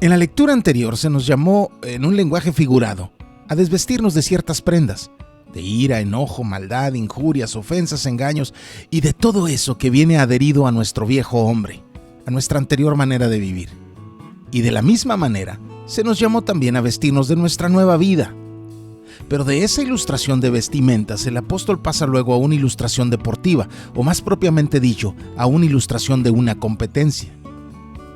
En la lectura anterior se nos llamó, en un lenguaje figurado, a desvestirnos de ciertas prendas, de ira, enojo, maldad, injurias, ofensas, engaños y de todo eso que viene adherido a nuestro viejo hombre, a nuestra anterior manera de vivir. Y de la misma manera, se nos llamó también a vestirnos de nuestra nueva vida. Pero de esa ilustración de vestimentas, el apóstol pasa luego a una ilustración deportiva, o más propiamente dicho, a una ilustración de una competencia.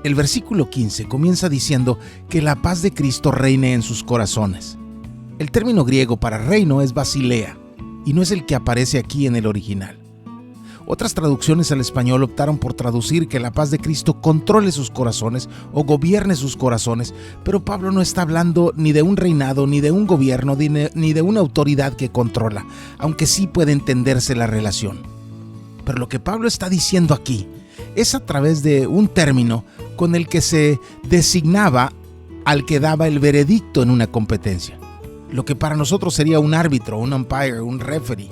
El versículo 15 comienza diciendo que la paz de Cristo reine en sus corazones. El término griego para reino es basilea, y no es el que aparece aquí en el original. Otras traducciones al español optaron por traducir que la paz de Cristo controle sus corazones o gobierne sus corazones, pero Pablo no está hablando ni de un reinado, ni de un gobierno, ni de una autoridad que controla, aunque sí puede entenderse la relación. Pero lo que Pablo está diciendo aquí es a través de un término con el que se designaba al que daba el veredicto en una competencia, lo que para nosotros sería un árbitro, un umpire, un referee.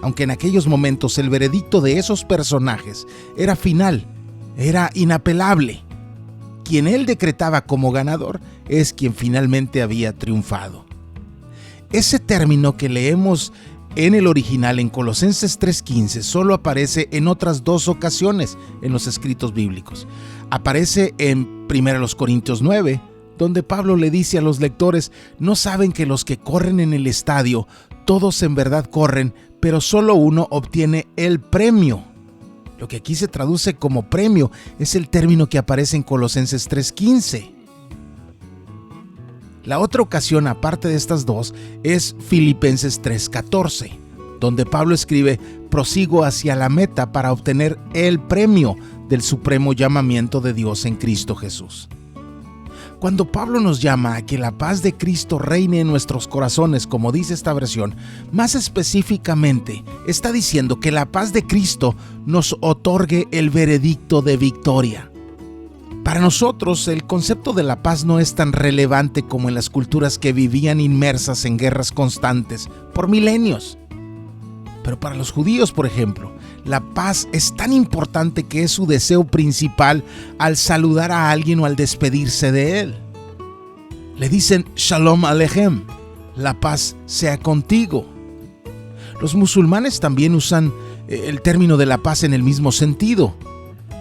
Aunque en aquellos momentos el veredicto de esos personajes era final, era inapelable. Quien él decretaba como ganador es quien finalmente había triunfado. Ese término que leemos en el original en Colosenses 3:15 solo aparece en otras dos ocasiones en los escritos bíblicos. Aparece en 1 Corintios 9, donde Pablo le dice a los lectores: ¿no saben que los que corren en el estadio, todos en verdad corren, pero solo uno obtiene el premio? Lo que aquí se traduce como premio es el término que aparece en Colosenses 3:15. La otra ocasión, aparte de estas dos, es Filipenses 3:14, donde Pablo escribe: prosigo hacia la meta para obtener el premio del supremo llamamiento de Dios en Cristo Jesús. Cuando Pablo nos llama a que la paz de Cristo reine en nuestros corazones, como dice esta versión, más específicamente está diciendo que la paz de Cristo nos otorgue el veredicto de victoria. Para nosotros, el concepto de la paz no es tan relevante como en las culturas que vivían inmersas en guerras constantes por milenios. Pero para los judíos, por ejemplo, la paz es tan importante que es su deseo principal al saludar a alguien o al despedirse de él. Le dicen Shalom Aleichem, la paz sea contigo. Los musulmanes también usan el término de la paz en el mismo sentido.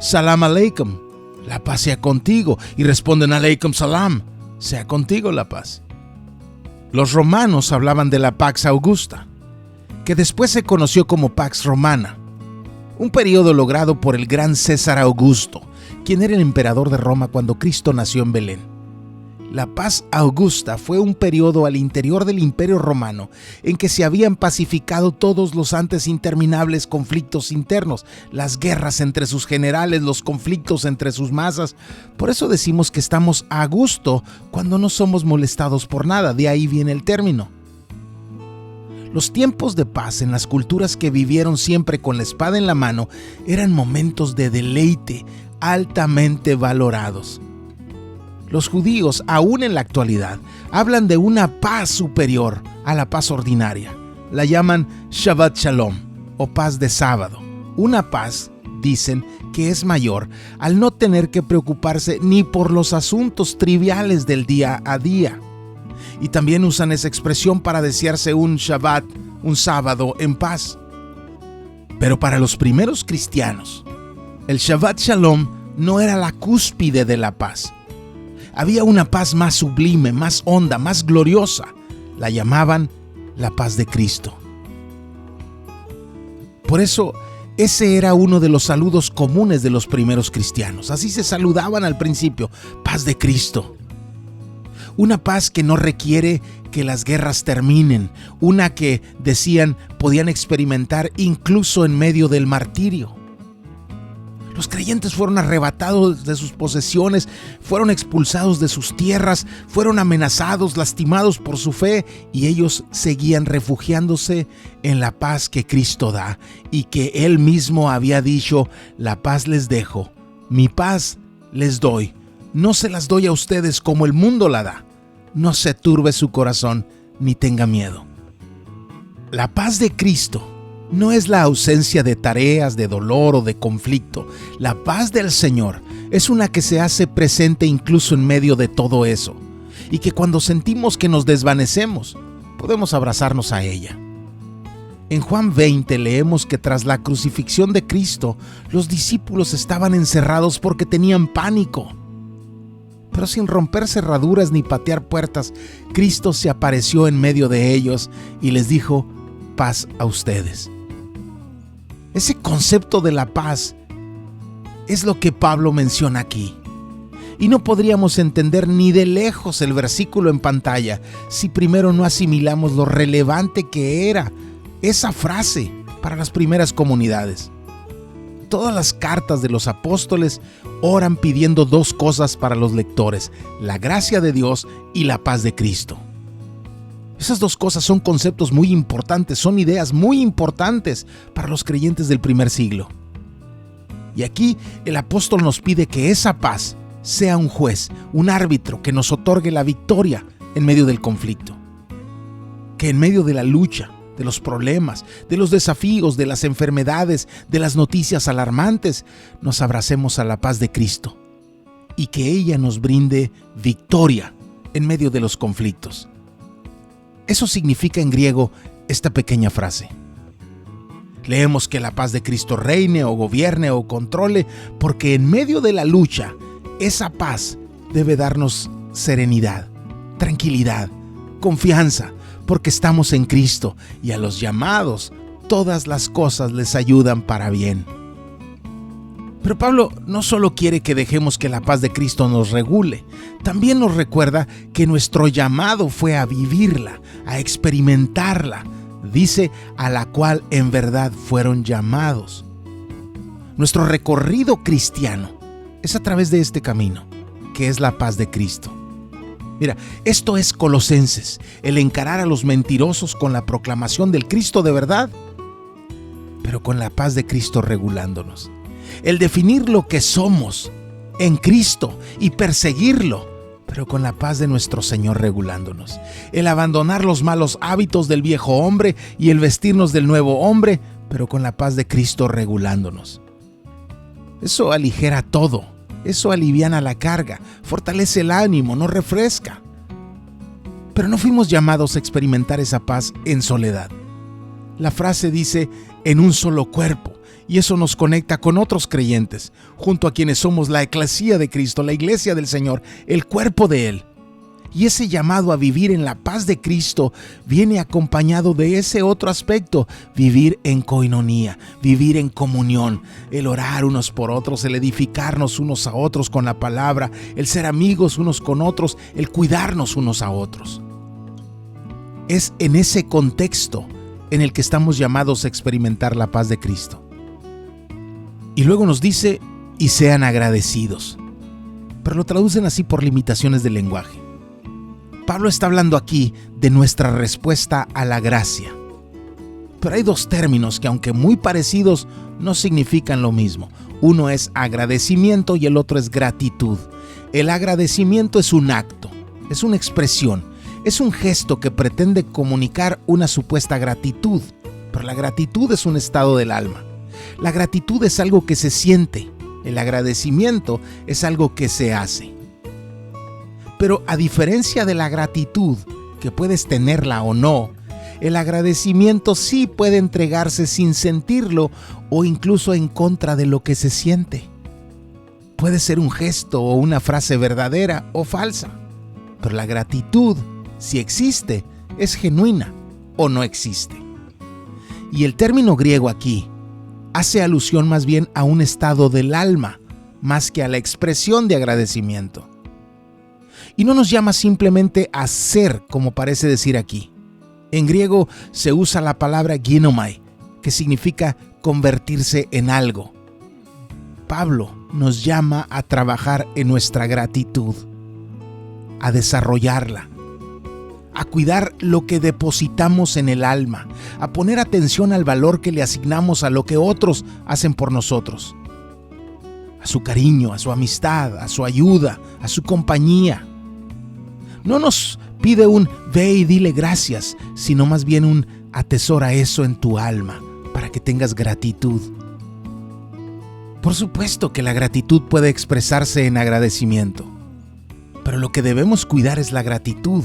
Salam Aleikum, la paz sea contigo. Y responden Aleikum Salam, sea contigo la paz. Los romanos hablaban de la Pax Augusta, que después se conoció como Pax Romana, un periodo logrado por el gran César Augusto, quien era el emperador de Roma cuando Cristo nació en Belén. La paz augusta fue un periodo al interior del Imperio Romano en que se habían pacificado todos los antes interminables conflictos internos, las guerras entre sus generales, los conflictos entre sus masas. Por eso decimos que estamos a gusto cuando no somos molestados por nada, de ahí viene el término. Los tiempos de paz en las culturas que vivieron siempre con la espada en la mano eran momentos de deleite altamente valorados. Los judíos, aún en la actualidad, hablan de una paz superior a la paz ordinaria. La llaman Shabbat Shalom o paz de sábado. Una paz, dicen, que es mayor al no tener que preocuparse ni por los asuntos triviales del día a día. Y también usan esa expresión para desearse un Shabbat, un sábado en paz. Pero para los primeros cristianos, el Shabbat Shalom no era la cúspide de la paz. Había una paz más sublime, más honda, más gloriosa. La llamaban la paz de Cristo. Por eso, ese era uno de los saludos comunes de los primeros cristianos. Así se saludaban al principio: paz de Cristo. Una paz que no requiere que las guerras terminen, una que, decían, podían experimentar incluso en medio del martirio. Los creyentes fueron arrebatados de sus posesiones, fueron expulsados de sus tierras, fueron amenazados, lastimados por su fe, y ellos seguían refugiándose en la paz que Cristo da y que Él mismo había dicho: la paz les dejo, mi paz les doy. No se las doy a ustedes como el mundo la da. No se turbe su corazón ni tenga miedo. La paz de Cristo no es la ausencia de tareas, de dolor o de conflicto. La paz del Señor Es una que se hace presente incluso en medio de todo eso, y que cuando sentimos que nos desvanecemos, podemos abrazarnos a ella. En Juan 20 leemos que tras la crucifixión de Cristo, los discípulos estaban encerrados porque tenían pánico. Pero sin romper cerraduras ni patear puertas, Cristo se apareció en medio de ellos y les dijo: paz a ustedes. Ese concepto de la paz es lo que Pablo menciona aquí. Y no podríamos entender ni de lejos el versículo en pantalla si primero no asimilamos lo relevante que era esa frase para las primeras comunidades. Todas las cartas de los apóstoles oran pidiendo dos cosas para los lectores: la gracia de Dios y la paz de Cristo. Esas dos cosas son conceptos muy importantes, son ideas muy importantes para los creyentes del primer siglo. Y aquí el apóstol nos pide que esa paz sea un juez, un árbitro que nos otorgue la victoria en medio del conflicto. Que en medio de la lucha, de los problemas, de los desafíos, de las enfermedades, de las noticias alarmantes, nos abracemos a la paz de Cristo y que ella nos brinde victoria en medio de los conflictos. Eso significa en griego esta pequeña frase. Leemos que la paz de Cristo reine o gobierne o controle, porque en medio de la lucha, esa paz debe darnos serenidad, tranquilidad, confianza, porque estamos en Cristo y a los llamados todas las cosas les ayudan para bien. Pero Pablo no solo quiere que dejemos que la paz de Cristo nos regule, también nos recuerda que nuestro llamado fue a vivirla, a experimentarla, dice, a la cual en verdad fueron llamados. Nuestro recorrido cristiano es a través de este camino, que es la paz de Cristo. Mira, esto es Colosenses, el encarar a los mentirosos con la proclamación del Cristo de verdad, pero con la paz de Cristo regulándonos. El definir lo que somos en Cristo y perseguirlo, pero con la paz de nuestro Señor regulándonos. El abandonar los malos hábitos del viejo hombre y el vestirnos del nuevo hombre, pero con la paz de Cristo regulándonos. Eso aligera todo, eso aliviana la carga, fortalece el ánimo, nos refresca. Pero no fuimos llamados a experimentar esa paz en soledad. La frase dice en un solo cuerpo. Y eso nos conecta con otros creyentes, junto a quienes somos la eclesía de Cristo, la iglesia del Señor, el cuerpo de Él. Y ese llamado a vivir en la paz de Cristo viene acompañado de ese otro aspecto: vivir en coinonía, vivir en comunión, el orar unos por otros, el edificarnos unos a otros con la palabra, el ser amigos unos con otros, el cuidarnos unos a otros. Es en ese contexto en el que estamos llamados a experimentar la paz de Cristo. Y luego nos dice: y sean agradecidos. Pero lo traducen así por limitaciones del lenguaje. Pablo está hablando aquí de nuestra respuesta a la gracia. Pero hay dos términos que, aunque muy parecidos, no significan lo mismo. Uno es agradecimiento y el otro es gratitud. El agradecimiento es un acto, es una expresión, es un gesto que pretende comunicar una supuesta gratitud. Pero la gratitud es un estado del alma. La gratitud es algo que se siente, el agradecimiento es algo que se hace. Pero a diferencia de la gratitud, que puedes tenerla o no, el agradecimiento sí puede entregarse sin sentirlo o incluso en contra de lo que se siente. Puede ser un gesto o una frase verdadera o falsa, pero la gratitud, si existe, es genuina o no existe. Y el término griego aquí hace alusión más bien a un estado del alma, más que a la expresión de agradecimiento. Y no nos llama simplemente a ser, como parece decir aquí. En griego se usa la palabra ginomai, que significa convertirse en algo. Pablo nos llama a trabajar en nuestra gratitud, a desarrollarla, a cuidar lo que depositamos en el alma, a poner atención al valor que le asignamos a lo que otros hacen por nosotros, a su cariño, a su amistad, a su ayuda, a su compañía. No nos pide un ve y dile gracias, sino más bien un atesora eso en tu alma para que tengas gratitud. Por supuesto que la gratitud puede expresarse en agradecimiento, pero lo que debemos cuidar es la gratitud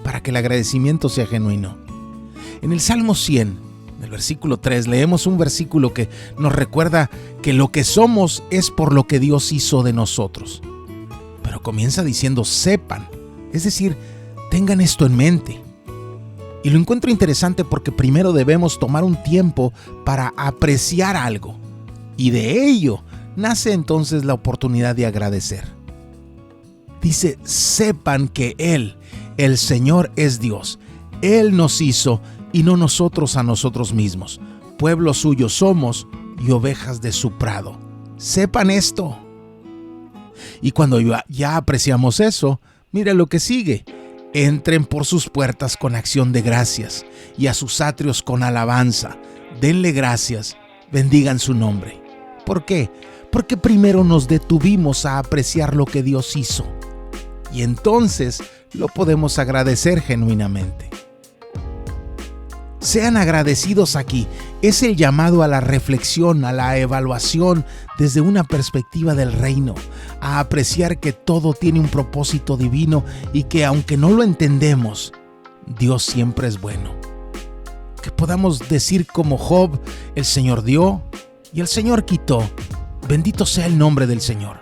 para que el agradecimiento sea genuino. En el Salmo 100, en el versículo 3, leemos un versículo que nos recuerda que lo que somos es por lo que Dios hizo de nosotros. Pero comienza diciendo sepan, es decir, tengan esto en mente. Y lo encuentro interesante porque primero debemos tomar un tiempo para apreciar algo. Y de ello nace entonces la oportunidad de agradecer. Dice, sepan que Él, el Señor, es Dios. Él nos hizo y no nosotros a nosotros mismos. Pueblo suyo somos y ovejas de su prado. Sepan esto. Y cuando ya apreciamos eso, mira lo que sigue. Entren por sus puertas con acción de gracias y a sus atrios con alabanza. Denle gracias, bendigan su nombre. ¿Por qué? Porque primero nos detuvimos a apreciar lo que Dios hizo. Y entonces lo podemos agradecer genuinamente. Sean agradecidos aquí. Es el llamado a la reflexión, a la evaluación desde una perspectiva del reino, a apreciar que todo tiene un propósito divino y que aunque no lo entendemos, Dios siempre es bueno. Que podamos decir como Job, el Señor dio y el Señor quitó. Bendito sea el nombre del Señor.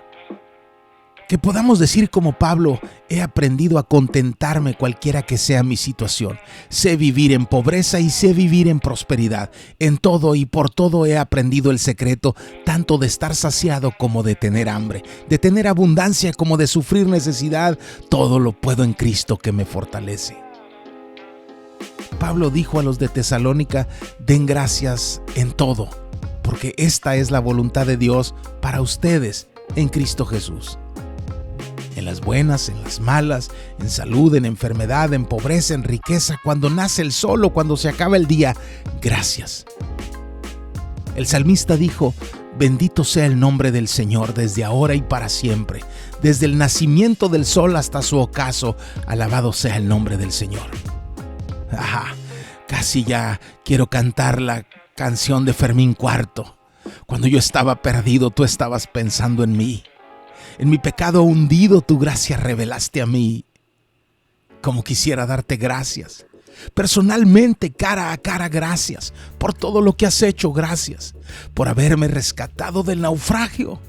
Que podamos decir como Pablo, he aprendido a contentarme cualquiera que sea mi situación. Sé vivir en pobreza y sé vivir en prosperidad. En todo y por todo he aprendido el secreto, tanto de estar saciado como de tener hambre, de tener abundancia como de sufrir necesidad. Todo lo puedo en Cristo que me fortalece. Pablo dijo a los de Tesalónica, den gracias en todo, porque esta es la voluntad de Dios para ustedes en Cristo Jesús. En las buenas, en las malas, en salud, en enfermedad, en pobreza, en riqueza, cuando nace el sol o cuando se acaba el día, gracias. El salmista dijo, bendito sea el nombre del Señor desde ahora y para siempre. Desde el nacimiento del sol hasta su ocaso, alabado sea el nombre del Señor. Casi ya quiero cantar la canción de Fermín Cuarto. Cuando yo estaba perdido, tú estabas pensando en mí. En mi pecado hundido, tu gracia revelaste a mí. Como quisiera darte gracias. Personalmente, cara a cara, gracias. Por todo lo que has hecho, gracias. Por haberme rescatado del naufragio,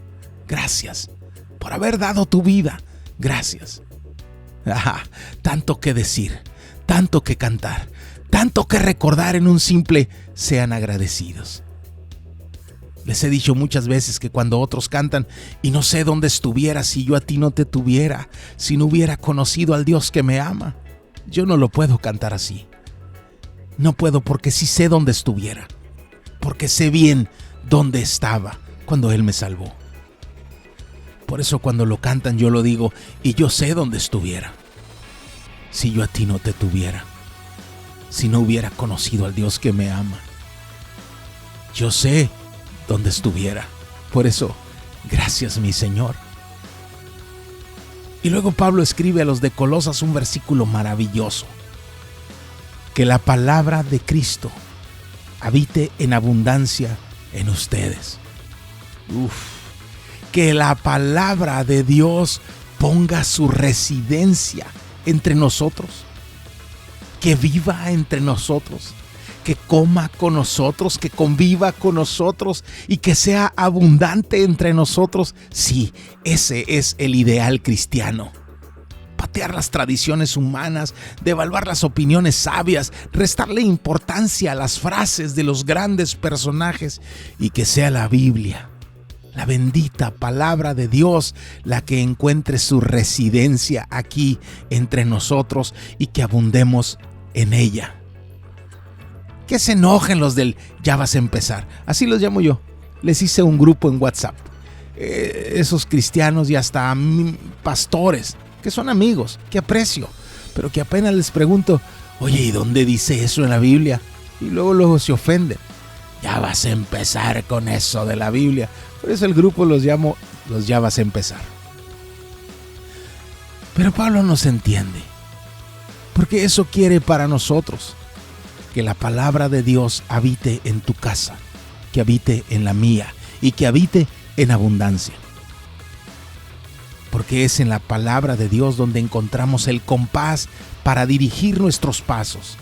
gracias. Por haber dado tu vida, gracias. Tanto que decir, tanto que cantar, tanto que recordar en un simple sean agradecidos. Les he dicho muchas veces que cuando otros cantan y no sé dónde estuviera si yo a ti no te tuviera, si no hubiera conocido al Dios que me ama, yo no lo puedo cantar así. No puedo porque sí sé dónde estuviera, porque sé bien dónde estaba cuando Él me salvó. Por eso cuando lo cantan yo lo digo y yo sé dónde estuviera, si yo a ti no te tuviera, si no hubiera conocido al Dios que me ama. Yo sé donde estuviera. Por eso, gracias mi Señor. Y luego Pablo escribe a los de Colosas un versículo maravilloso. Que la palabra de Cristo habite en abundancia en ustedes. Que la palabra de Dios ponga su residencia entre nosotros. Que viva entre nosotros. Que coma con nosotros, que conviva con nosotros y que sea abundante entre nosotros. Sí, ese es el ideal cristiano. Patear las tradiciones humanas, devaluar las opiniones sabias, restarle importancia a las frases de los grandes personajes y que sea la Biblia, la bendita palabra de Dios, la que encuentre su residencia aquí entre nosotros y que abundemos en ella. Que se enojen los del ya vas a empezar. Así los llamo yo. Les hice un grupo en WhatsApp. Esos cristianos y hasta pastores, que son amigos, que aprecio, pero que apenas les pregunto, oye, ¿y dónde dice eso en la Biblia? Y luego se ofenden. Ya vas a empezar con eso de la Biblia. Por eso el grupo los llamo los ya vas a empezar. Pero Pablo nos entiende, porque eso quiere para nosotros. Que la palabra de Dios habite en tu casa, que habite en la mía y que habite en abundancia. Porque es en la palabra de Dios donde encontramos el compás para dirigir nuestros pasos.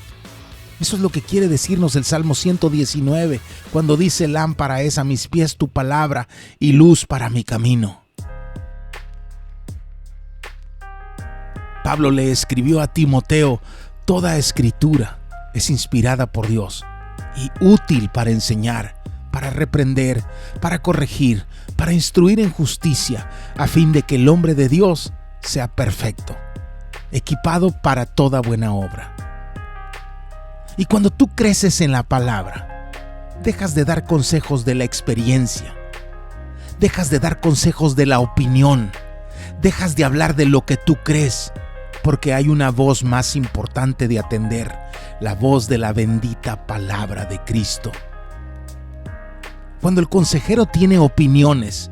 Eso es lo que quiere decirnos el Salmo 119, cuando dice: lámpara es a mis pies tu palabra y luz para mi camino. Pablo le escribió a Timoteo: toda escritura es inspirada por Dios y útil para enseñar, para reprender, para corregir, para instruir en justicia, a fin de que el hombre de Dios sea perfecto, equipado para toda buena obra. Y cuando tú creces en la palabra, dejas de dar consejos de la experiencia, dejas de dar consejos de la opinión, dejas de hablar de lo que tú crees, porque hay una voz más importante de atender, la voz de la bendita palabra de Cristo. Cuando el consejero tiene opiniones,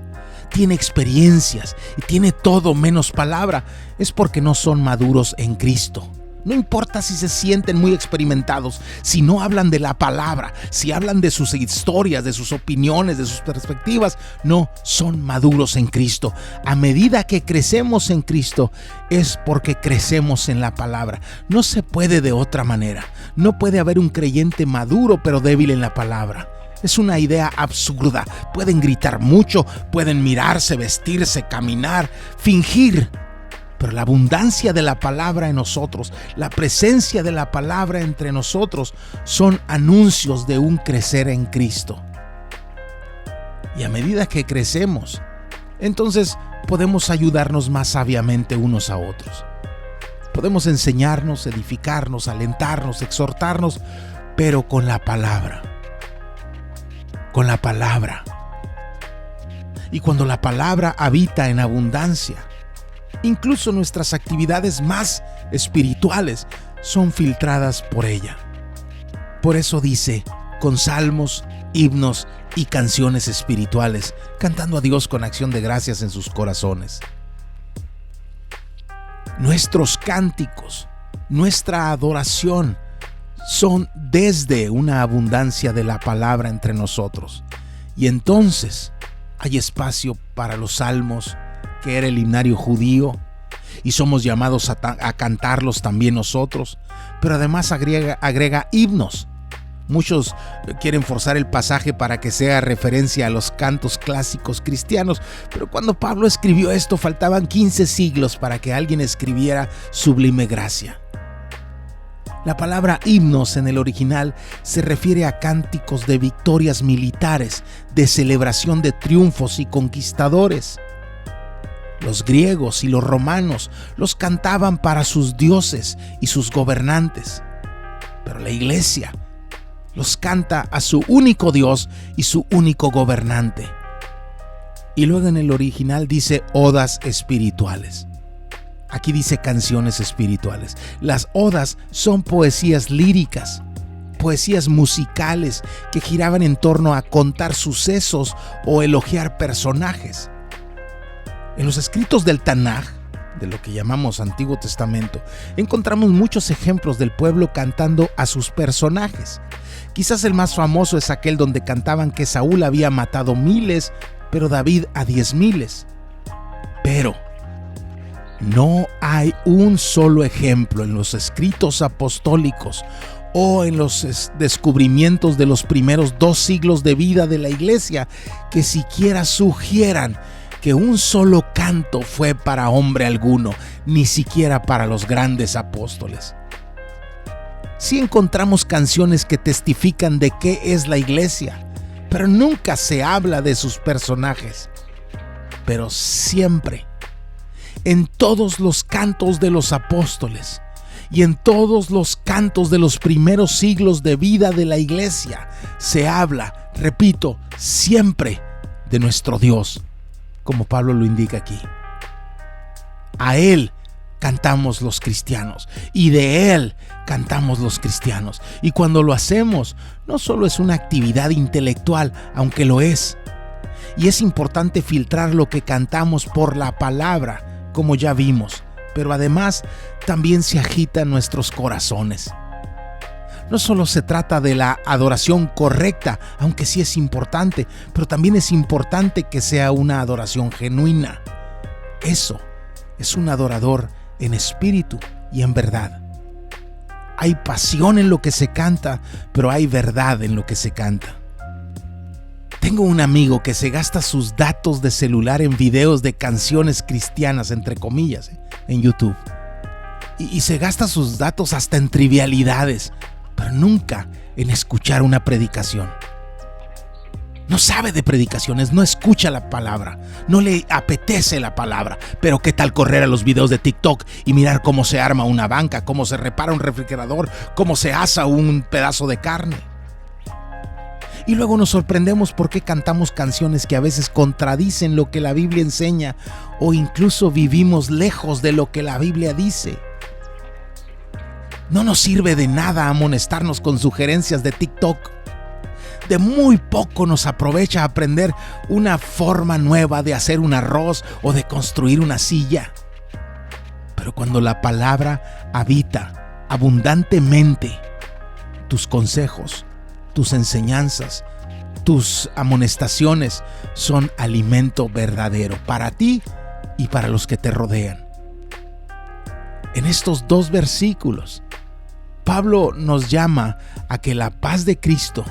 tiene experiencias y tiene todo menos palabra, es porque no son maduros en Cristo. No importa si se sienten muy experimentados, si no hablan de la palabra, si hablan de sus historias, de sus opiniones, de sus perspectivas, no son maduros en Cristo. A medida que crecemos en Cristo, es porque crecemos en la palabra. No se puede de otra manera. No puede haber un creyente maduro pero débil en la palabra. Es una idea absurda. Pueden gritar mucho, pueden mirarse, vestirse, caminar, fingir. Pero la abundancia de la palabra en nosotros, la presencia de la palabra entre nosotros, son anuncios de un crecer en Cristo. Y a medida que crecemos, entonces podemos ayudarnos más sabiamente unos a otros. Podemos enseñarnos, edificarnos, alentarnos, exhortarnos, pero con la palabra. Con la palabra. Y cuando la palabra habita en abundancia, incluso nuestras actividades más espirituales son filtradas por ella. Por eso dice: con salmos, himnos y canciones espirituales, cantando a Dios con acción de gracias en sus corazones. Nuestros cánticos, nuestra adoración son desde una abundancia de la palabra entre nosotros. Y entonces hay espacio para los salmos, que era el himnario judío, y somos llamados a cantarlos también nosotros, pero además agrega himnos. Muchos quieren forzar el pasaje para que sea referencia a los cantos clásicos cristianos, pero cuando Pablo escribió esto faltaban 15 siglos para que alguien escribiera Sublime Gracia. La palabra himnos en el original se refiere a cánticos de victorias militares, de celebración de triunfos y conquistadores. Los griegos y los romanos los cantaban para sus dioses y sus gobernantes, pero la iglesia los canta a su único Dios y su único gobernante. Y luego en el original dice odas espirituales. Aquí dice canciones espirituales. Las odas son poesías líricas, poesías musicales que giraban en torno a contar sucesos o elogiar personajes. En los escritos del Tanaj, de lo que llamamos Antiguo Testamento, encontramos muchos ejemplos del pueblo cantando a sus personajes. Quizás el más famoso es aquel donde cantaban que Saúl había matado miles, pero David a 10,000. Pero no hay un solo ejemplo en los escritos apostólicos o en los descubrimientos de los primeros 2 siglos de vida de la iglesia que siquiera sugieran que un solo canto fue para hombre alguno, ni siquiera para los grandes apóstoles. Sí encontramos canciones que testifican de qué es la iglesia, pero nunca se habla de sus personajes. Pero siempre, en todos los cantos de los apóstoles y en todos los cantos de los primeros siglos de vida de la iglesia, se habla, repito, siempre de nuestro Dios, como Pablo lo indica aquí. A Él cantamos los cristianos y de Él cantamos los cristianos. Y cuando lo hacemos, no solo es una actividad intelectual, aunque lo es. Y es importante filtrar lo que cantamos por la palabra, como ya vimos, pero además también se agitan nuestros corazones. No solo se trata de la adoración correcta, aunque sí es importante, pero también es importante que sea una adoración genuina. Eso es un adorador en espíritu y en verdad. Hay pasión en lo que se canta, pero hay verdad en lo que se canta. Tengo un amigo que se gasta sus datos de celular en videos de canciones cristianas, entre comillas, en YouTube. Y se gasta sus datos hasta en trivialidades, pero nunca en escuchar una predicación. No sabe de predicaciones, no escucha la palabra, no le apetece la palabra. Pero ¿qué tal correr a los videos de TikTok y mirar cómo se arma una banca, cómo se repara un refrigerador, cómo se asa un pedazo de carne? Y luego nos sorprendemos por qué cantamos canciones que a veces contradicen lo que la Biblia enseña o incluso vivimos lejos de lo que la Biblia dice. No nos sirve de nada amonestarnos con sugerencias de TikTok. De muy poco nos aprovecha aprender una forma nueva de hacer un arroz o de construir una silla. Pero cuando la palabra habita abundantemente, tus consejos, tus enseñanzas, tus amonestaciones son alimento verdadero para ti y para los que te rodean. En estos 2 versículos, Pablo nos llama a que la paz de Cristo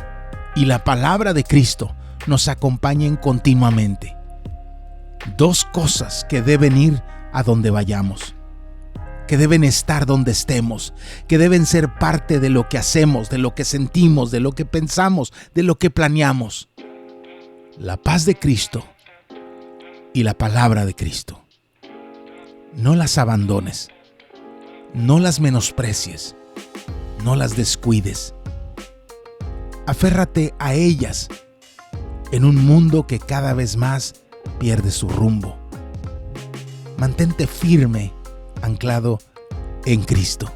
y la palabra de Cristo nos acompañen continuamente. 2 cosas que deben ir a donde vayamos, que deben estar donde estemos, que deben ser parte de lo que hacemos, de lo que sentimos, de lo que pensamos, de lo que planeamos. La paz de Cristo y la palabra de Cristo. No las abandones, no las menosprecies, no las descuides. Aférrate a ellas en un mundo que cada vez más pierde su rumbo. Mantente firme, anclado en Cristo.